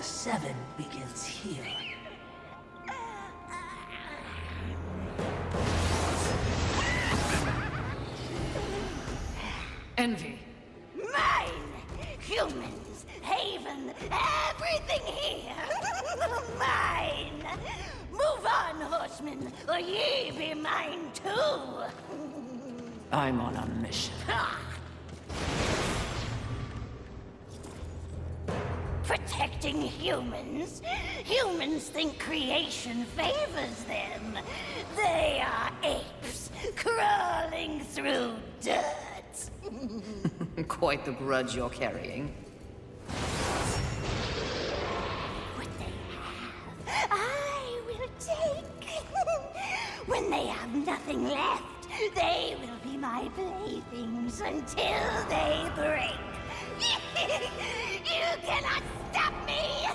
the Seven begins here. Envy. Mine! Humans, Haven, everything here! Mine! Move on, horsemen, or ye be mine too! I'm on a mission. Protecting humans? Humans think creation favors them. They are apes, crawling through dirt. Quite the grudge you're carrying. What they have, I will take. When they have nothing left, they will be my playthings until they break. You cannot stop me!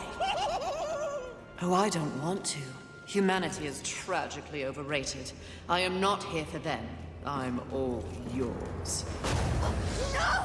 Oh, I don't want to. Humanity is tragically overrated. I am not here for them. I'm all yours. No!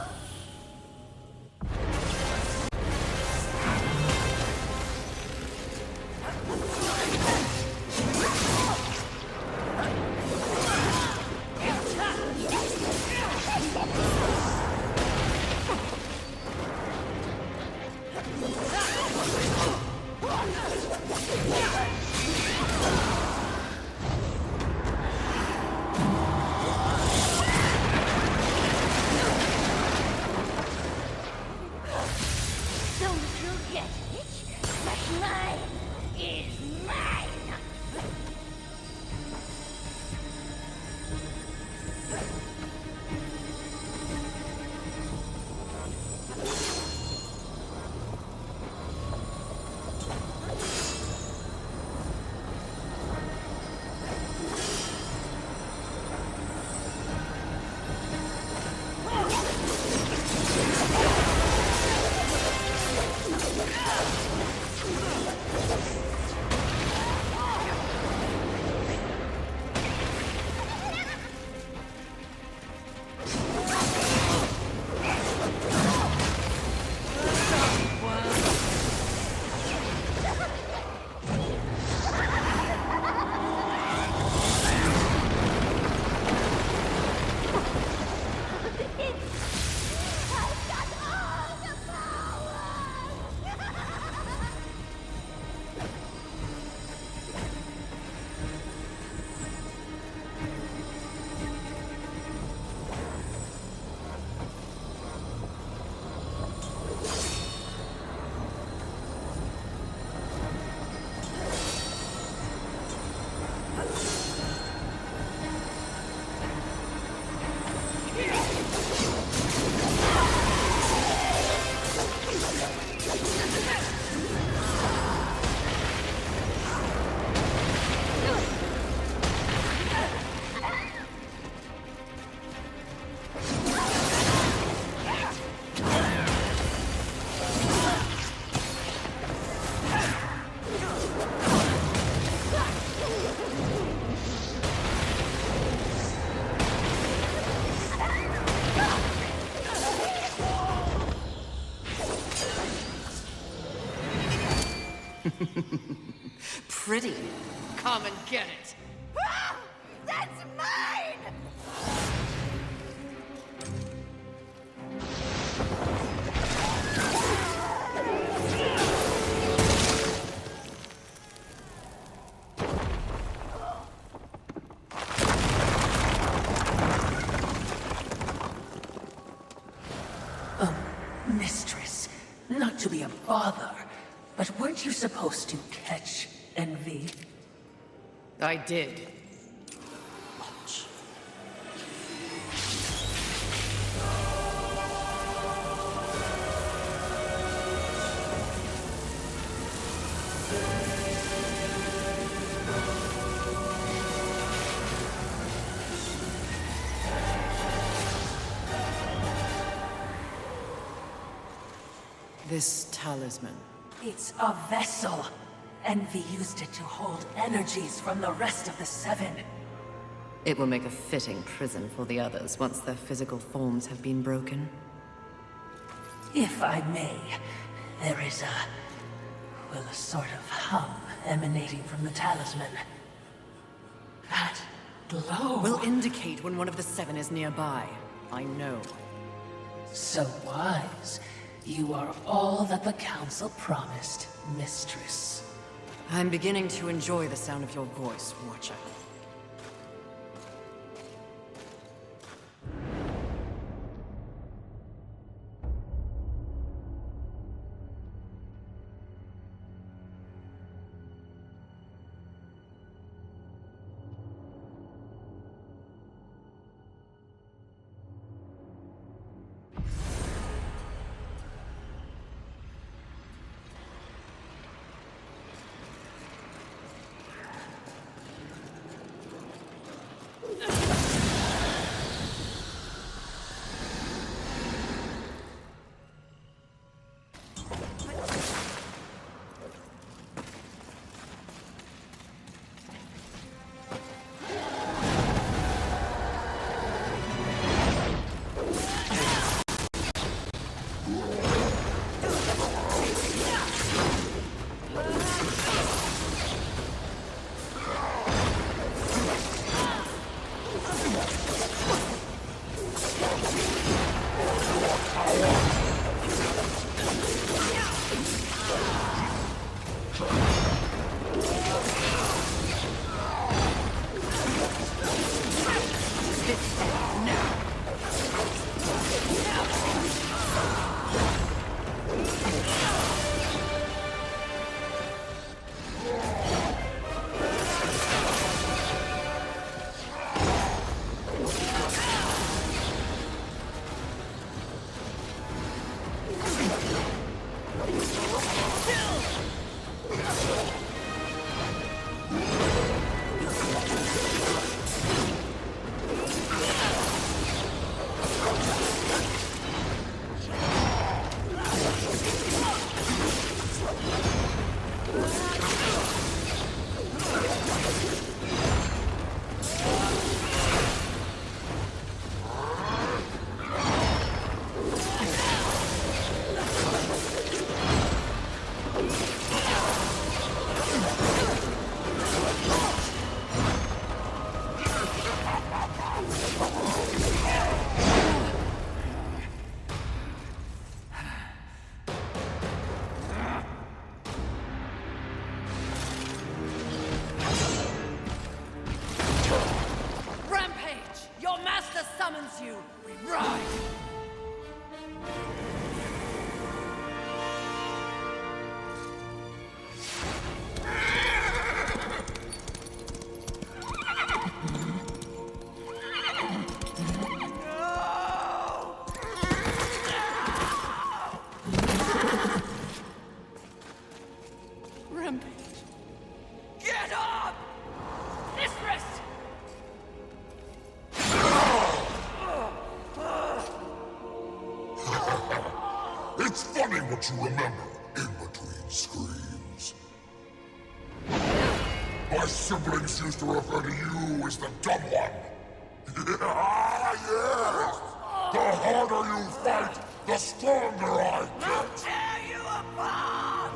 Pretty. Come and get it. Ah! That's mine! Mistress, not to be a bother, but weren't you supposed to catch Envy? I did. This talisman. It's a vessel. Envy used it to hold energies from the rest of the Seven. It will make a fitting prison for the others once their physical forms have been broken. If I may, there is a Well, a sort of hum emanating from the talisman. That glow. Will indicate when one of the seven is nearby. I know. So wise. You are all that the Council promised, Mistress. I'm beginning to enjoy the sound of your voice, Watcher. It's funny what you remember in between screams. My siblings used to refer to you as the dumb one. Yes! The harder you fight, the stronger I get! Tear you apart!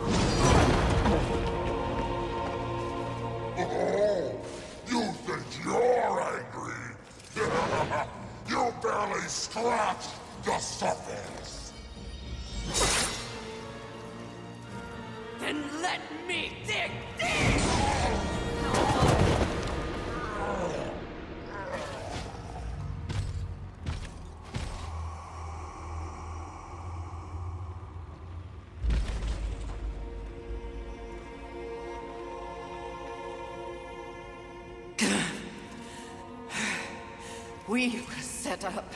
Oh, you think you're angry? You barely scratched the surface. Then let me dig deep! We will set up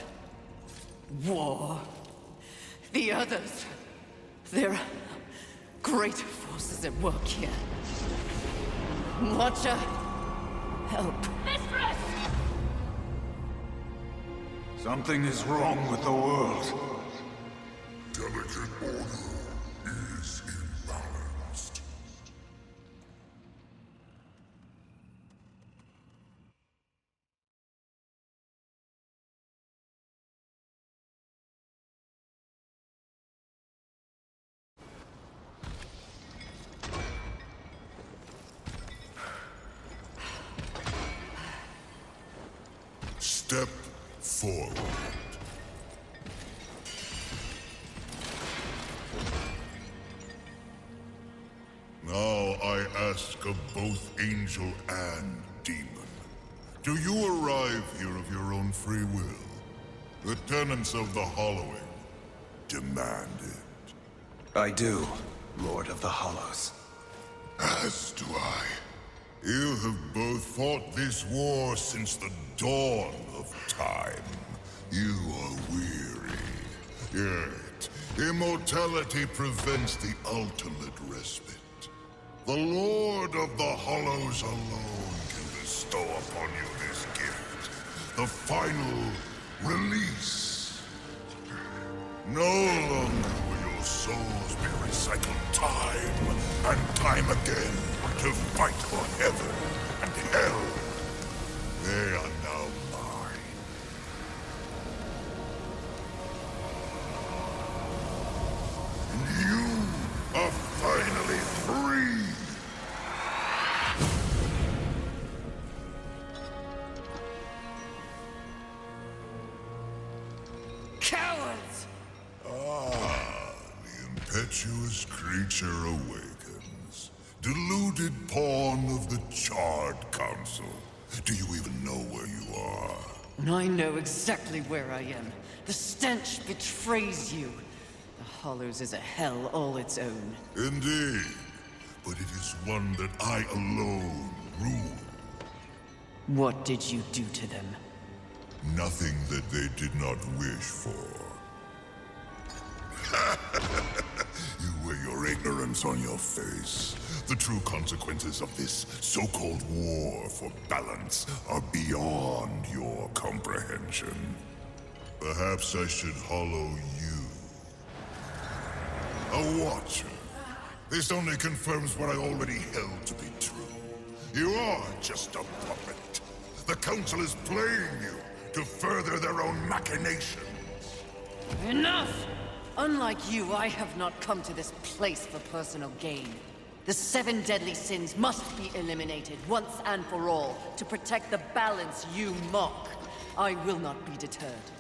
war. The others, there are great forces at work here. Watcher, help. Mistress! Something is wrong with the world. Delicate order is imbalanced. Step forward. Now I ask of both angel and demon. Do you arrive here of your own free will? The tenets of the Hollowing demand it. I do, Lord of the Hollows. As do I. You have both fought this war since the dawn of time. You are weary. Yet, immortality prevents the ultimate respite. The Lord of the Hollows alone can bestow upon you this gift. The final release. No longer will your souls be recycled time and time again to fight for heaven and hell. They are now mine. And you are finally free! Cowards! Ah, the impetuous creature awakens. Deluded pawn of the Charred Council. Do you even know where you are? I know exactly where I am. The stench betrays you. The Hollows is a hell all its own. Indeed. But it is one that I alone rule. What did you do to them? Nothing that they did not wish for. You wear your ignorance on your face. The true consequences of this so-called war for balance are beyond your comprehension. Perhaps I should hollow you. A watcher. This only confirms what I already held to be true. You are just a puppet. The Council is playing you to further their own machinations. Enough! Unlike you, I have not come to this place for personal gain. The 7 deadly sins must be eliminated once and for all to protect the balance you mock. I will not be deterred.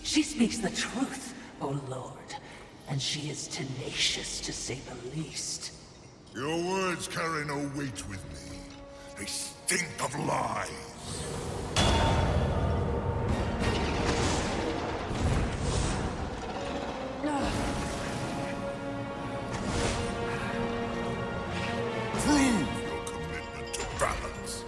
She speaks the truth, O Lord, and she is tenacious to say the least. Your words carry no weight with me. They stink of lies. Prove your commitment to balance.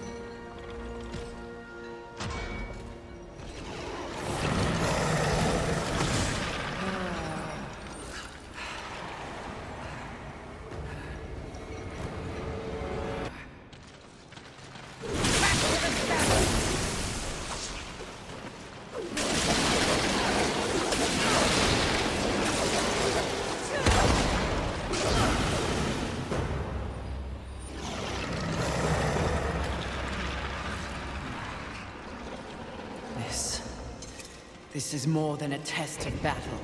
This is more than a test of battle.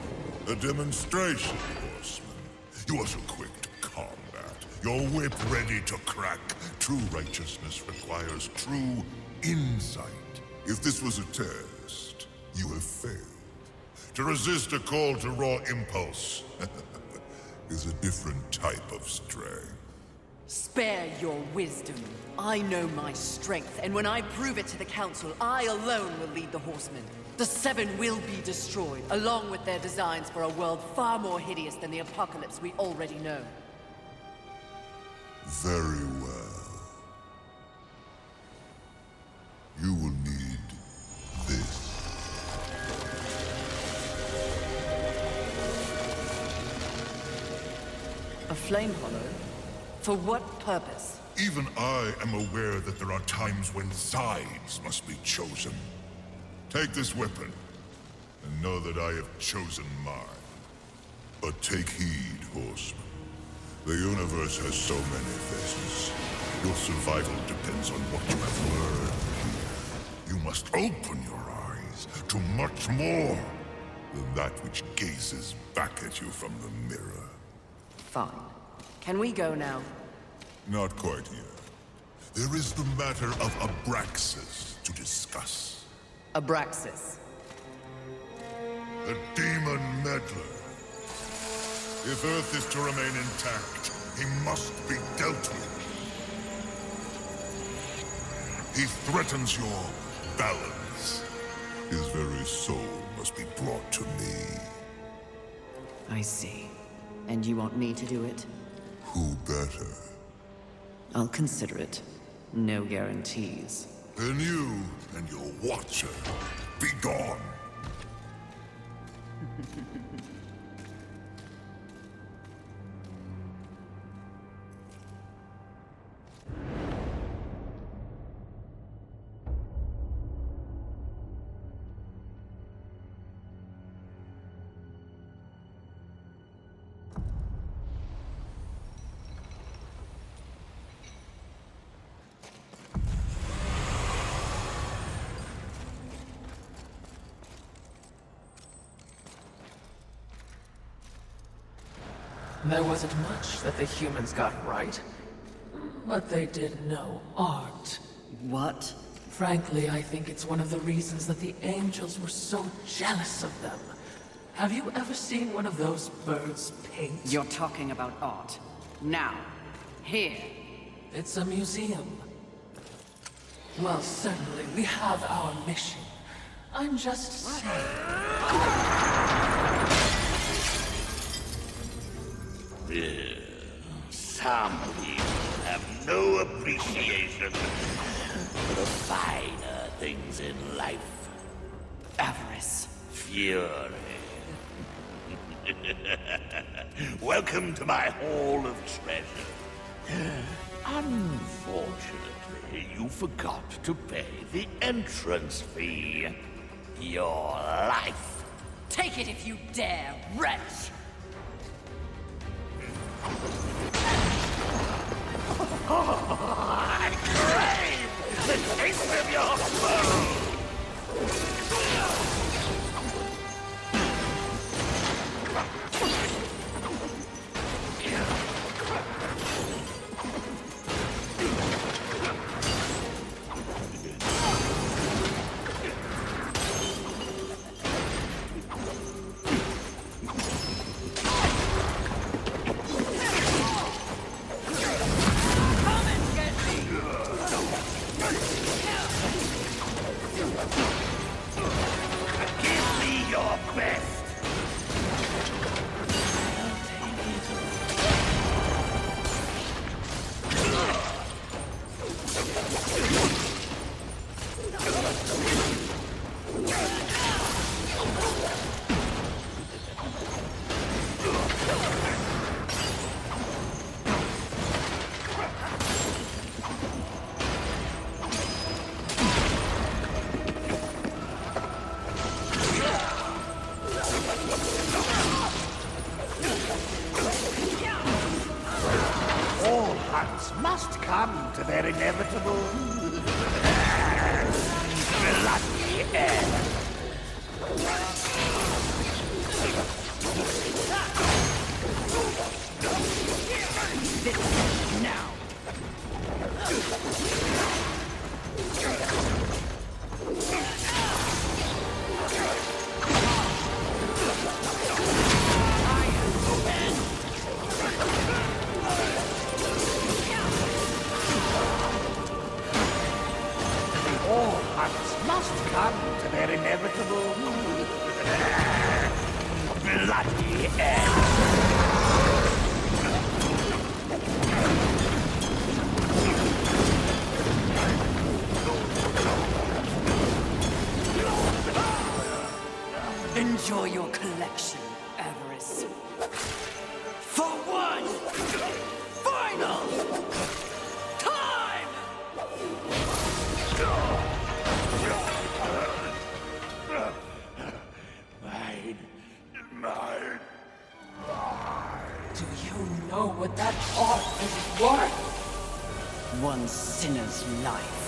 A demonstration, horseman. You are so quick to combat. Your whip ready to crack. True righteousness requires true insight. If this was a test, you have failed. To resist a call to raw impulse is a different type of strength. Spare your wisdom. I know my strength, and when I prove it to the Council, I alone will lead the Horsemen. The 7 will be destroyed, along with their designs for a world far more hideous than the apocalypse we already know. Very well. You will need this. A flame hollow? For what purpose? Even I am aware that there are times when sides must be chosen. Take this weapon, and know that I have chosen mine. But take heed, horseman. The universe has so many faces. Your survival depends on what you have learned here. You must open your eyes to much more than that which gazes back at you from the mirror. Fine. Can we go now? Not quite yet. There is the matter of Abraxas to discuss. Abraxas. The demon meddler. If Earth is to remain intact, he must be dealt with. He threatens your balance. His very soul must be brought to me. I see. And you want me to do it? Who better? I'll consider it. No guarantees. Then you and your watcher, be gone. There wasn't much that the humans got right, but they did know art. What? Frankly, I think it's one of the reasons that the angels were so jealous of them. Have you ever seen one of those birds paint? You're talking about art. Now. Here. It's a museum. Well, certainly, we have our mission. I'm just saying. Some people have no appreciation for the finer things in life. Avarice. Fury. Welcome to my Hall of Treasure. Unfortunately, you forgot to pay the entrance fee. Your life. Take it if you dare, wretch! I crave the taste of your food! Give me your best! All hunts must come to their inevitable bloody end. Now! All hunts must come to their inevitable bloody end. Enjoy your collection, Avarice. For one final time! Mine. Do you know what that art is worth? One sinner's life.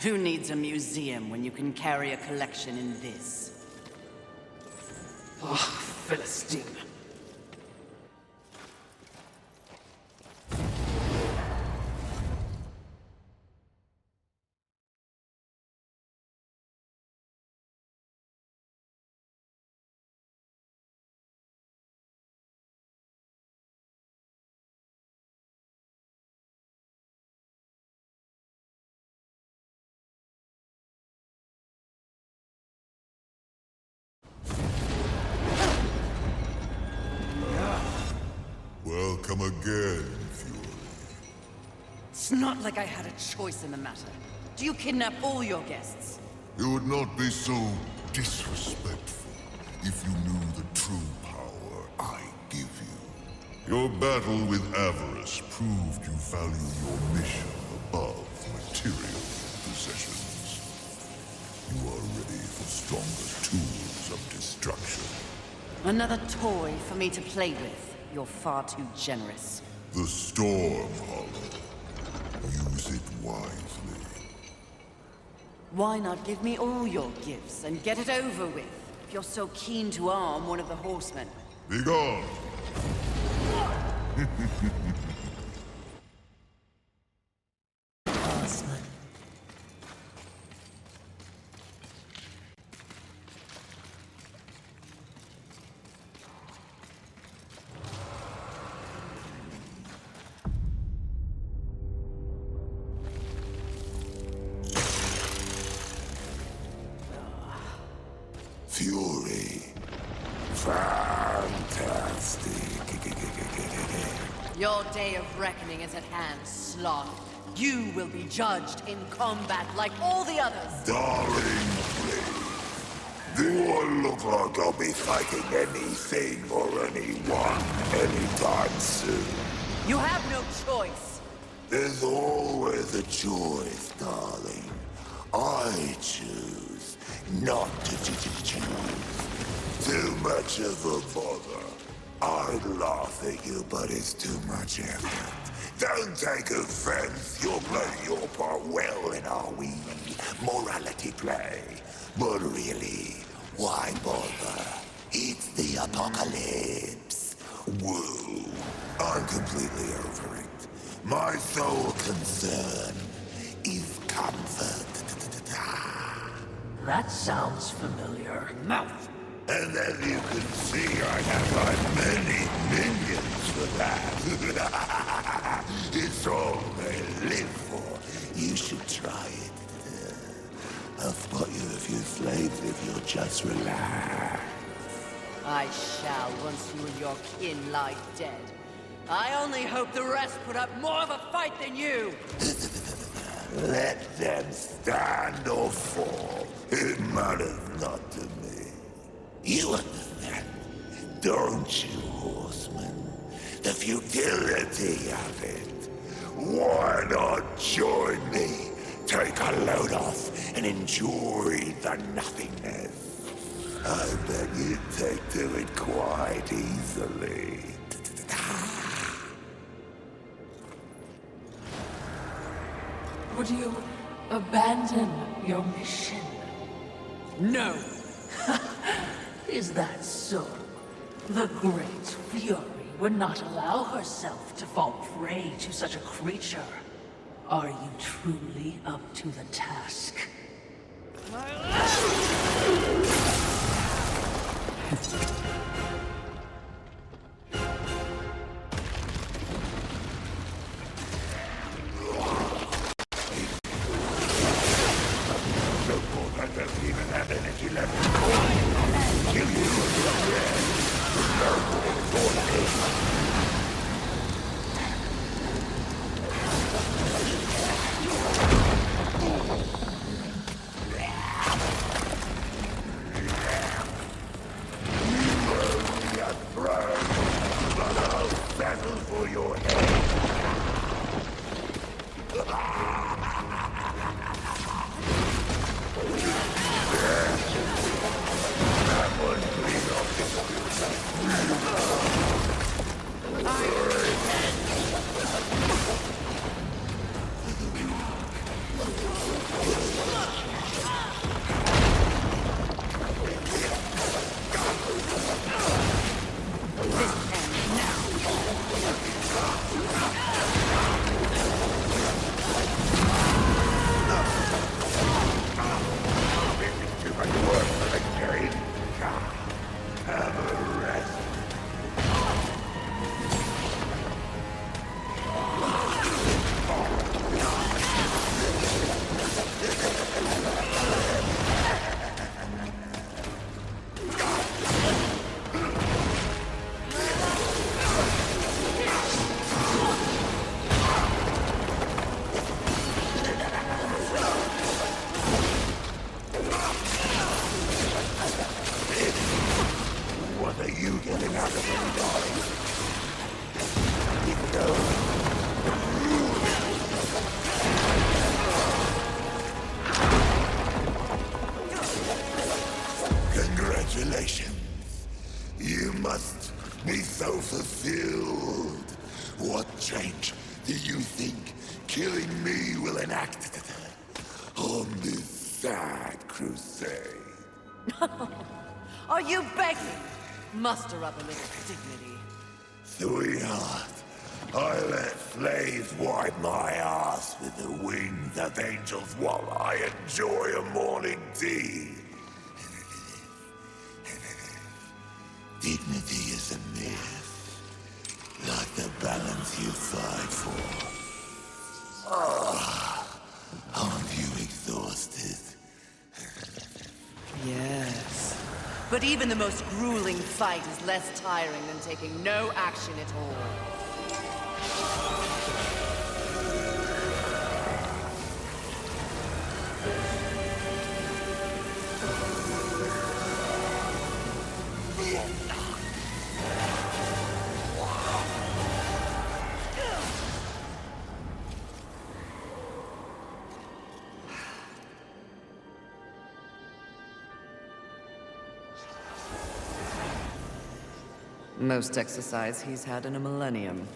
Who needs a museum when you can carry a collection in this? Oh, Philistine. Welcome again, Fury. It's not like I had a choice in the matter. Do you kidnap all your guests? You would not be so disrespectful if you knew the true power I give you. Your battle with avarice proved you value your mission above material possessions. You are ready for stronger tools of destruction. Another toy for me to play with. You're far too generous. The Storm Hollow. Use it wisely. Why not give me all your gifts and get it over with, if you're so keen to arm one of the horsemen? Be gone! Horseman. Fury. Fantastic. Your day of reckoning is at hand, Sloth. You will be judged in combat like all the others. Darling, please. Do I look like I'll be fighting anything or anyone anytime soon? You have no choice. There's always a choice, darling. I choose not to choose. Too much of a bother. I'd laugh at you, but it's too much effort. Don't take offense. You're playing your part well in our wee morality play. But really, why bother? It's the apocalypse. Woo. I'm completely over it. My sole concern is comfort. That sounds familiar. Mouth. And as you can see, I have like many minions for that. It's all they live for. You should try it. I'll spot you a few slaves if you'll just relax. I shall once you and your kin lie dead. I only hope the rest put up more of a fight than you. Let them stand or fall. It matters not to me. You understand, don't you, horseman? The futility of it. Why not join me? Take a load off and enjoy the nothingness. I bet you'd take to it quite easily. Would you abandon your mission? No. Is that so? The great Fury would not allow herself to fall prey to such a creature. Are you truly up to the task? what change do you think killing me will enact on this sad crusade? Are you begging? Muster up a little dignity. Sweetheart, I let slaves wipe my ass with the wings of angels while I enjoy a morning tea. Dignity is a myth, like the balance you fight for. Aren't you exhausted? Yes. But even the most grueling fight is less tiring than taking no action at all. Most exercise he's had in a millennium.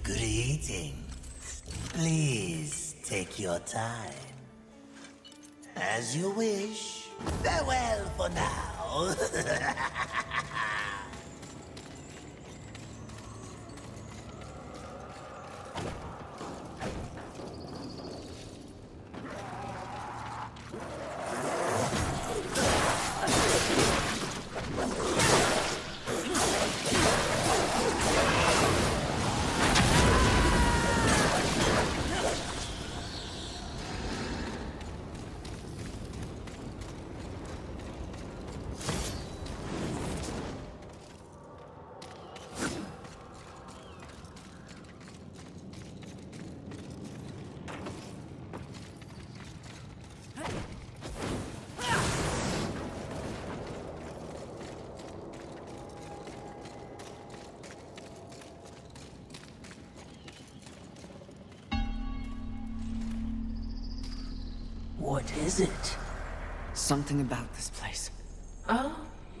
Greetings. Please take your time. As you wish. Farewell for now. What is it? Something about this place. Oh,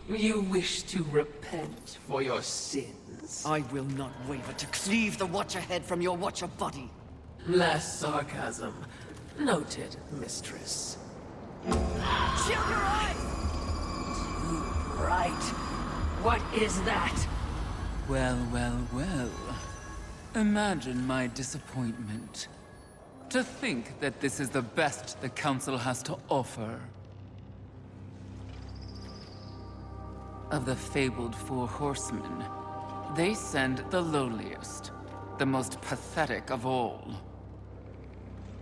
you wish to repent for your sins? I will not waver to cleave the Watcher head from your Watcher body. Less sarcasm. Noted, mistress. Shield your eyes! Right. What is that? Well, well, well. Imagine my disappointment. To think that this is the best the Council has to offer. Of the fabled Four Horsemen, they send the lowliest, the most pathetic of all.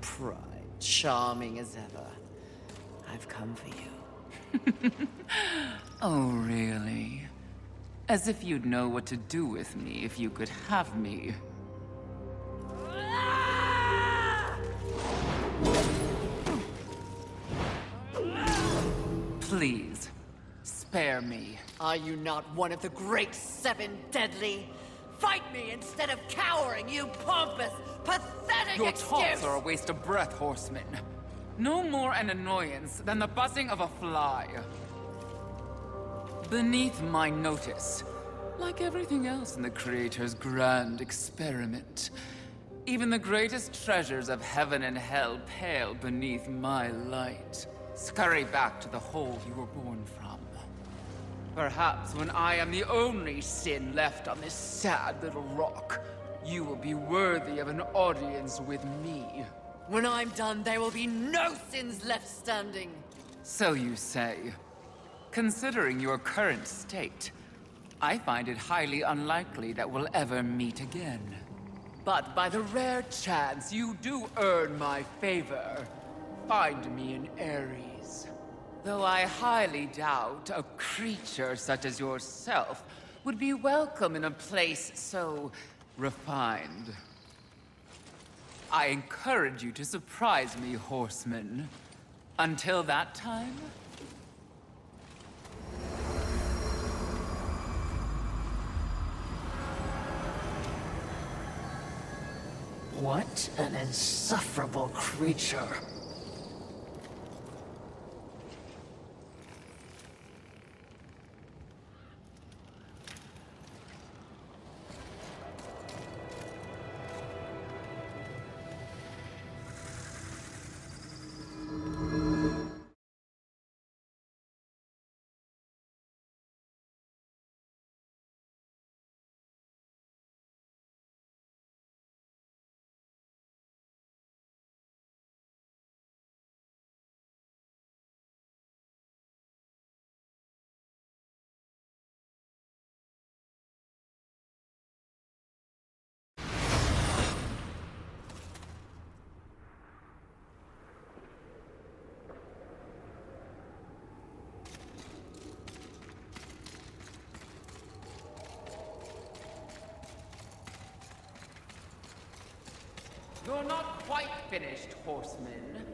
Pride, charming as ever. I've come for you. Oh, really? As if you'd know what to do with me if you could have me. Please, spare me. Are you not one of the great Seven Deadly? Fight me instead of cowering, you pompous, pathetic Your excuse! taunts are a waste of breath, horseman. No more an annoyance than the buzzing of a fly. Beneath my notice, like everything else in the Creator's grand experiment, Even the greatest treasures of heaven and hell pale beneath my light. Scurry back to the hole you were born from. Perhaps when I am the only sin left on this sad little rock, you will be worthy of an audience with me. When I'm done, there will be no sins left standing. So you say. Considering your current state, I find it highly unlikely that we'll ever meet again. But by the rare chance you do earn my favor, find me in Ares. Though I highly doubt a creature such as yourself would be welcome in a place so refined. I encourage you to surprise me, horseman. Until that time... What an insufferable creature. You're not quite finished, horseman.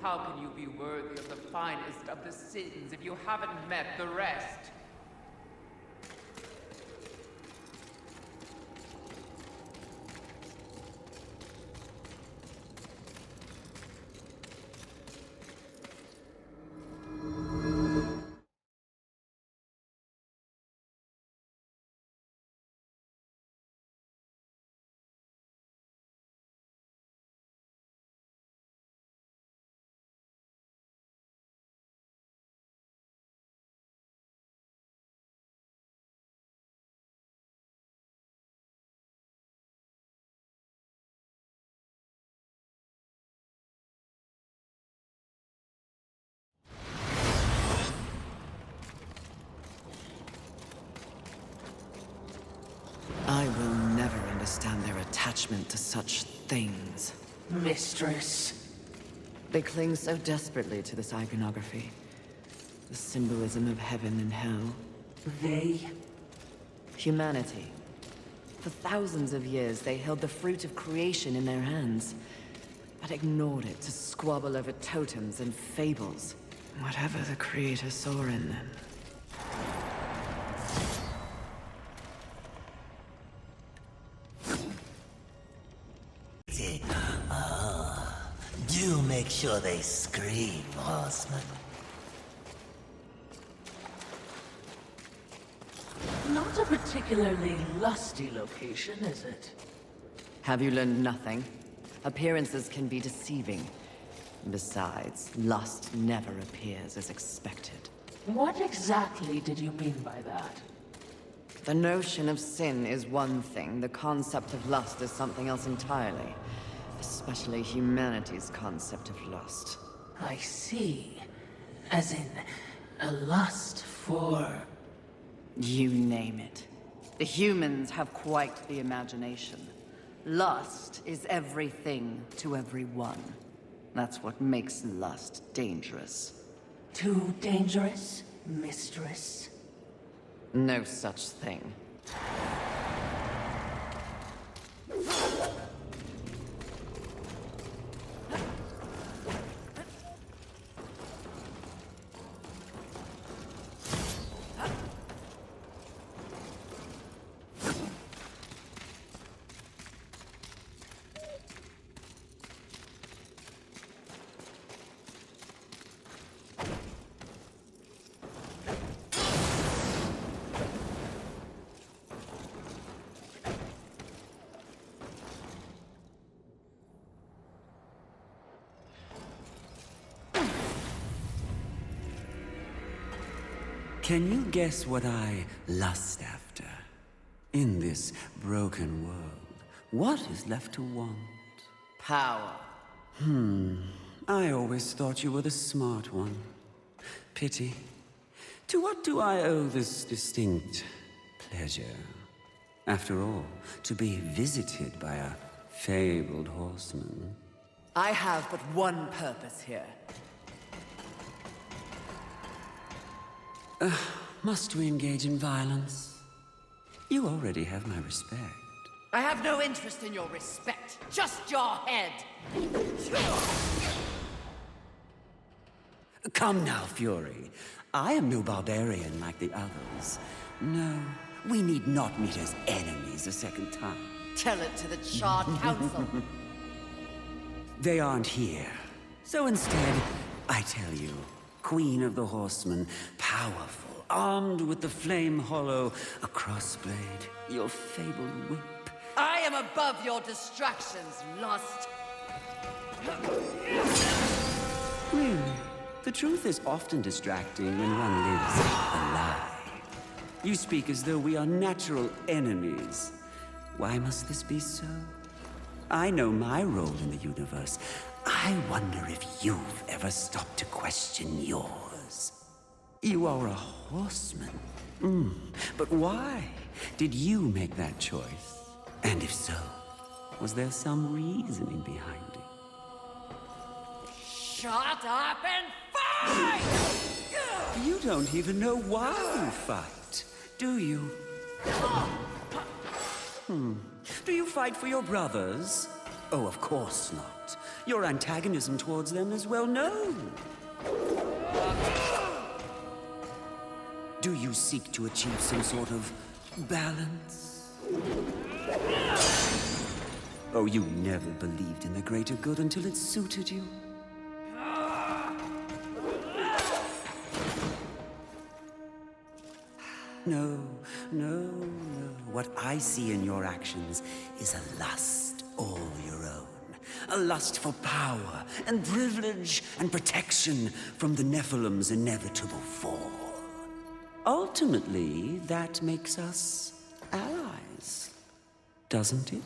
How can you be worthy of the finest of the sins if you haven't met the rest? I will never understand their attachment to such things. Mistress. They cling so desperately to this iconography. The symbolism of heaven and hell. They? Humanity. For thousands of years, they held the fruit of creation in their hands, but ignored it to squabble over totems and fables. Whatever the Creator saw in them. Do make sure they scream, horseman. Not a particularly lusty location, is it? Have you learned nothing? Appearances can be deceiving. Besides, lust never appears as expected. What exactly did you mean by that? The notion of sin is one thing, the concept of lust is something else entirely. Especially humanity's concept of lust. I see. As in, a lust for... You name it. The humans have quite the imagination. Lust is everything to everyone. That's what makes lust dangerous. Too dangerous, mistress? No such thing. Can you guess what I lust after? In this broken world, what is left to want? Power. I always thought you were the smart one. Pity. To what do I owe this distinct pleasure? After all, to be visited by a fabled horseman. I have but one purpose here. Must we engage in violence? You already have my respect. I have no interest in your respect, just your head. Come now, Fury. I am no barbarian like the others. No, we need not meet as enemies a second time. Tell it to the Charred Council. They aren't here. So instead, I tell you, Queen of the Horsemen, powerful, armed with the Flame Hollow, a crossblade, your fabled whip. I am above your distractions, lust. Really? The truth is often distracting when one lives a lie. You speak as though we are natural enemies. Why must this be so? I know my role in the universe. I wonder if you've ever stopped to question yours. You are a horseman. But why did you make that choice? And if so, was there some reasoning behind it? Shut up and fight! You don't even know why you fight, do you? Do you fight for your brothers? Oh, of course not. Your antagonism towards them is well known. Do you seek to achieve some sort of balance? Oh, you never believed in the greater good until it suited you. No, no, no. What I see in your actions is a lust all your own. A lust for power and privilege and protection from the Nephilim's inevitable fall. Ultimately, that makes us allies, doesn't it?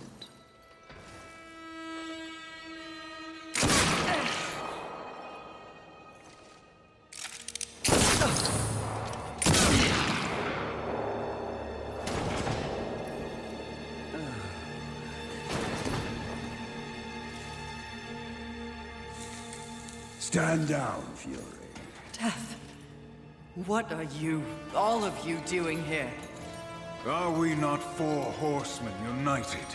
Stand down, Fury. Death. What are you, all of you, doing here? Are we not four horsemen united?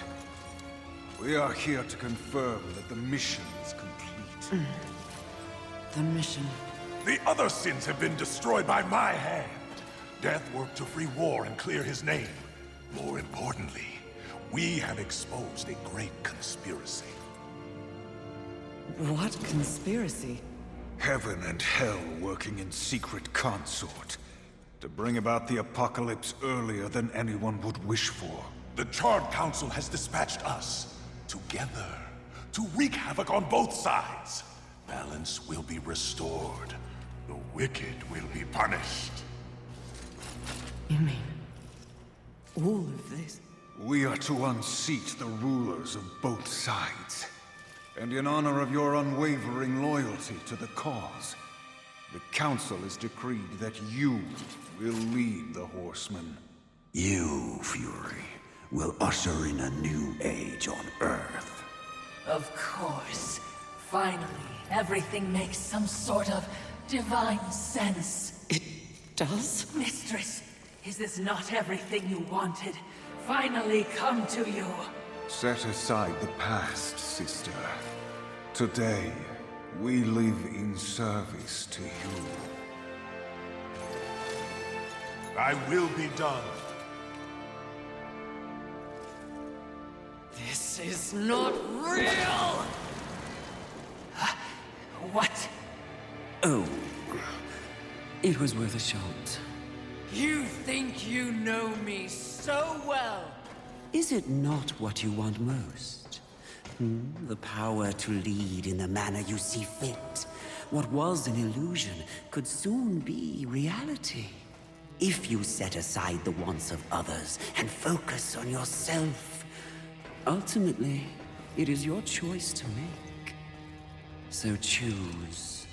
We are here to confirm that the mission is complete. The mission. The other sins have been destroyed by my hand. Death worked to free War and clear his name. More importantly, we have exposed a great conspiracy. What conspiracy? Heaven and hell working in secret consort to bring about the apocalypse earlier than anyone would wish for. The Charred Council has dispatched us together to wreak havoc on both sides. Balance will be restored. The wicked will be punished. You mean all of this? We are to unseat the rulers of both sides. And in honor of your unwavering loyalty to the cause, the Council has decreed that you will lead the Horsemen. You, Fury, will usher in a new age on Earth. Of course. Finally, everything makes some sort of divine sense. It does? Mistress, is this not everything you wanted? Finally come to you. Set aside the past, sister. Today, we live in service to you. I will be done. This is not real! What? Oh, it was worth a shot. You think you know me so well! Is it not what you want most? The power to lead in the manner you see fit. What was an illusion could soon be reality. if you set aside the wants of others and focus on yourself. Ultimately, it is your choice to make. So choose.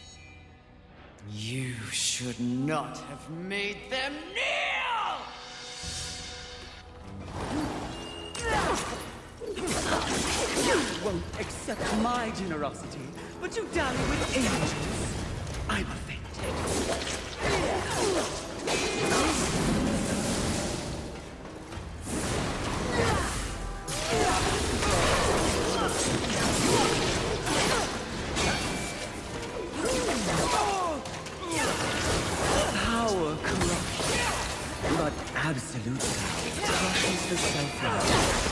You should not have made them kneel! You won't accept my generosity, but you dally with angels. I'm offended. Power corrupts, but absolute power crushes the self-righteous.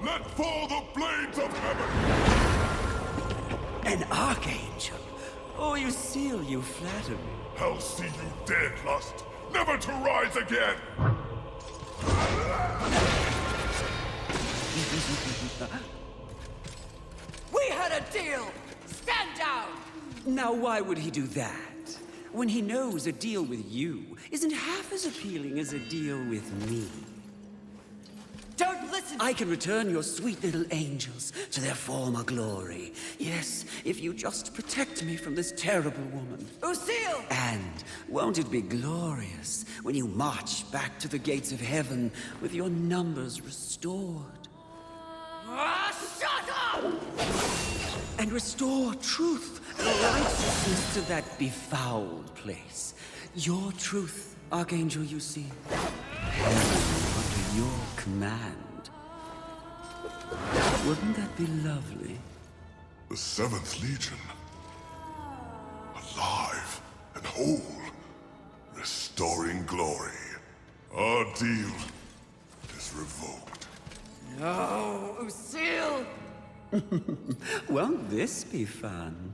Let fall the blades of heaven! An archangel? Oh, you seal, you flatter me. I'll see you dead, Lust, never to rise again! We had a deal! Stand down! Now why would he do that? When he knows a deal with you isn't half as appealing as a deal with me. Don't listen! I can return your sweet little angels to their former glory. Yes, if you just protect me from this terrible woman. Lucille! And won't it be glorious when you march back to the gates of heaven with your numbers restored? Shut up! And restore truth and righteousness to that befouled place. Your truth, Archangel, you see. Heaven under your command. Wouldn't that be lovely? The 7th Legion. Alive and whole. Restoring glory. Our deal is revoked. No, Lucille! Won't this be fun?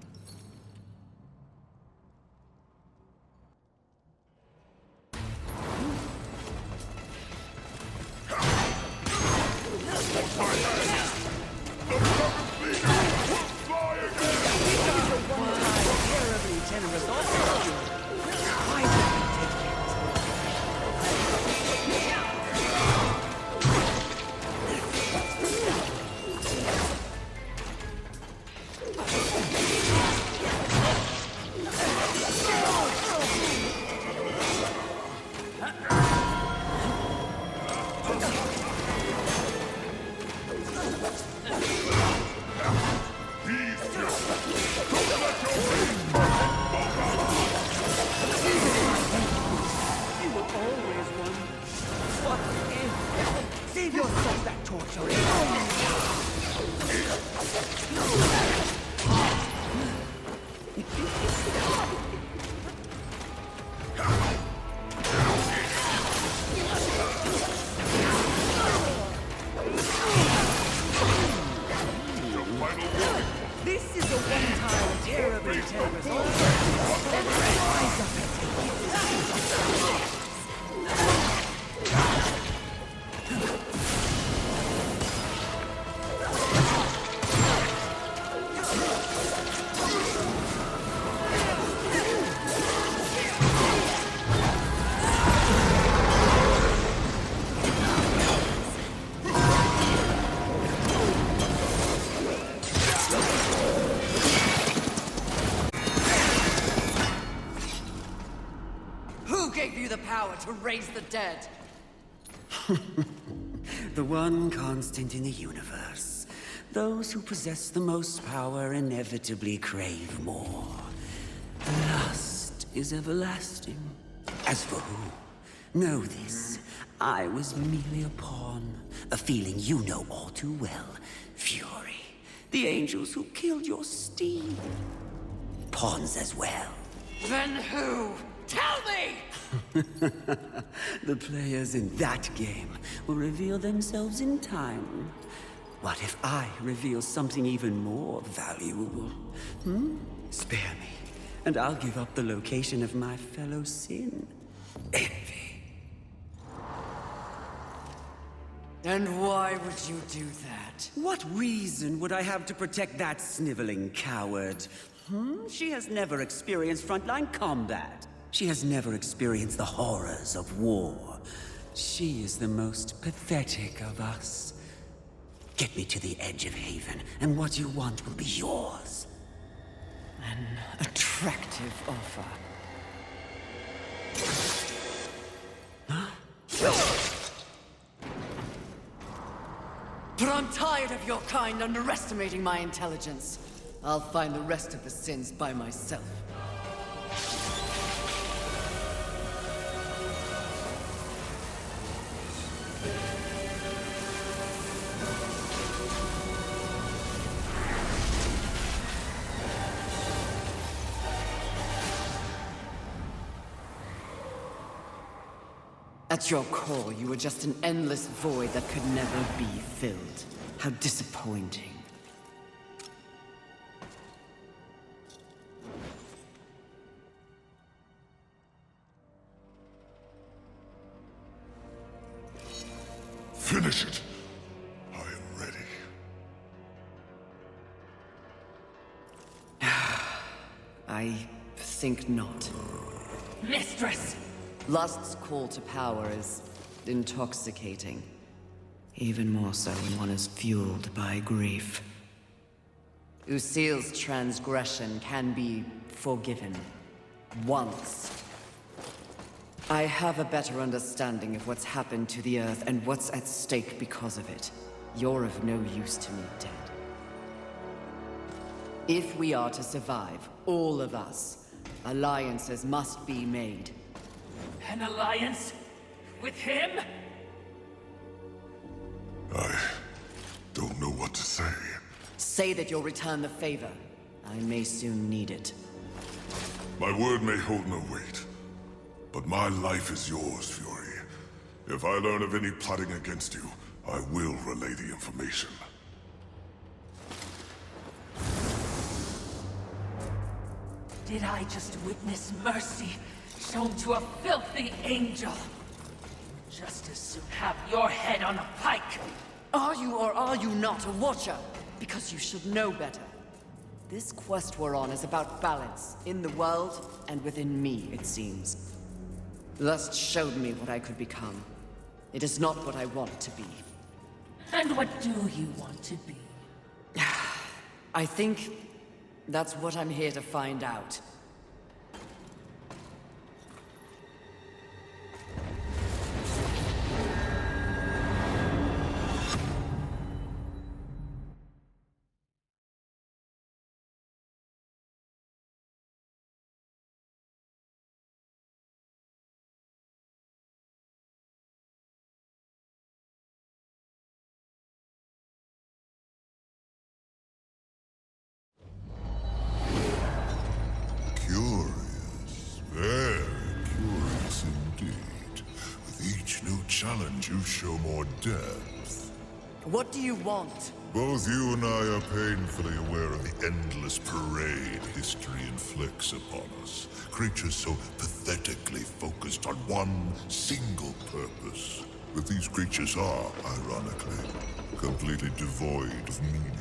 To raise the dead. The one constant in the universe. Those who possess the most power inevitably crave more. Lust is everlasting. As for who? Know this. I was merely a pawn. A feeling you know all too well. Fury. The angels who killed your steed. Pawns as well. Then who? Tell me! The players in that game will reveal themselves in time. What if I reveal something even more valuable? Spare me. and I'll give up the location of my fellow sin. Envy. And why would you do that? What reason would I have to protect that sniveling coward? She has never experienced frontline combat. She has never experienced the horrors of war. She is the most pathetic of us. Get me to the edge of Haven, and what you want will be yours. An attractive offer. But I'm tired of your kind underestimating my intelligence. I'll find the rest of the sins by myself. At your core, you were just an endless void that could never be filled. How disappointing. Finish it. I am ready. I think not. Mistress! Lust's call to power is intoxicating. Even more so when one is fueled by grief. Usil's transgression can be forgiven. Once. I have a better understanding of what's happened to the Earth and what's at stake because of it. You're of no use to me, dead. If we are to survive, all of us, alliances must be made. An alliance? With him? I don't know what to say. Say that you'll return the favor. I may soon need it. My word may hold no weight, but my life is yours, Fury. If I learn of any plotting against you, I will relay the information. Did I just witness mercy shown to a filthy angel? Just as soon have your head on a pike. Are you or are you not a Watcher? Because you should know better. This quest we're on is about balance, in the world and within me, it seems. Lust showed me what I could become. It is not what I want to be. And what do you want to be? I think that's what I'm here to find out. Curious. Very curious indeed. With each new challenge, you show more depth. What do you want? Both you and I are painfully aware of the endless parade history inflicts upon us. Creatures so pathetically focused on one single purpose. But these creatures are, ironically, completely devoid of meaning.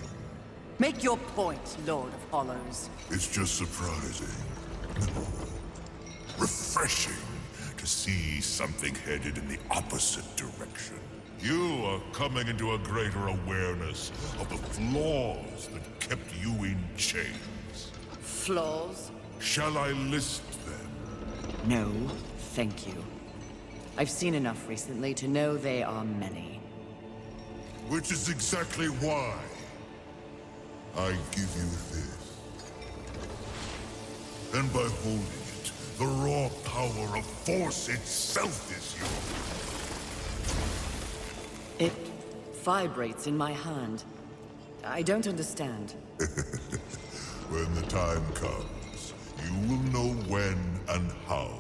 Make your point, Lord of Hollows. It's just surprising. No. Refreshing to see something headed in the opposite direction. You are coming into a greater awareness of the flaws that kept you in chains. Flaws? Shall I list them? No, thank you. I've seen enough recently to know they are many. Which is exactly why I give you this. And by holding it, the raw power of Force itself is yours. It vibrates in my hand. I don't understand. When the time comes, you will know when and how